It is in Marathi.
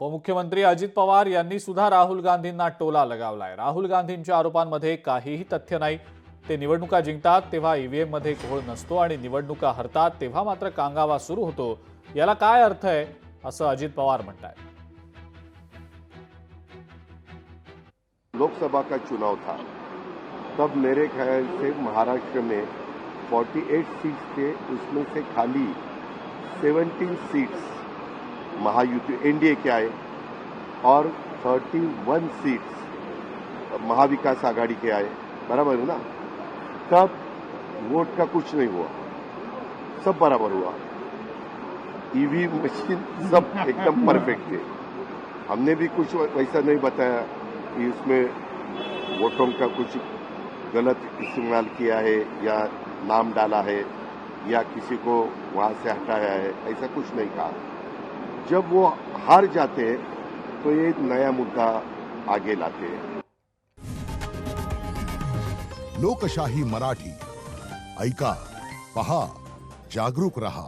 उपमुख्यमंत्री अजित पवार यांनी सुद्धा राहुल गांधींना टोला लगावलाय। राहुल गांधींच्या आरोपांमध्ये काहीही तथ्य नाही। ते निवडणुका जिंकतात तेव्हा ईव्हीएम मध्ये घोळ नसतो आणि निवडणुका हरतात तेव्हा मात्र कांगावा सुरू होतो। याला काय अर्थ आहे असं अजित पवार म्हणतात। लोकसभा का चुनाव था, तब मेरे ख्याल से महाराष्ट्र में 48 सीट्स थे, उसमें से खाली 17 सीट्स महायुति एनडीए के आए और 31 सीट्स महाविकास आघाड़ी के आए। बराबर है ना? तब वोट का कुछ नहीं हुआ, सब बराबर हुआ। ईवीएम मशीन सब एकदम परफेक्ट थे। हमने भी कुछ वैसा नहीं बताया कि इसमें वोटों का कुछ गलत इस्तेमाल किया है या नाम डाला है या किसी को वहां से हटाया है, ऐसा कुछ नहीं कहा। जब वो हार जाते हैं तो ये नया मुद्दा आगे लाते हैं। लोकशाही मराठी ऐका, पहा, जागरूक रहा।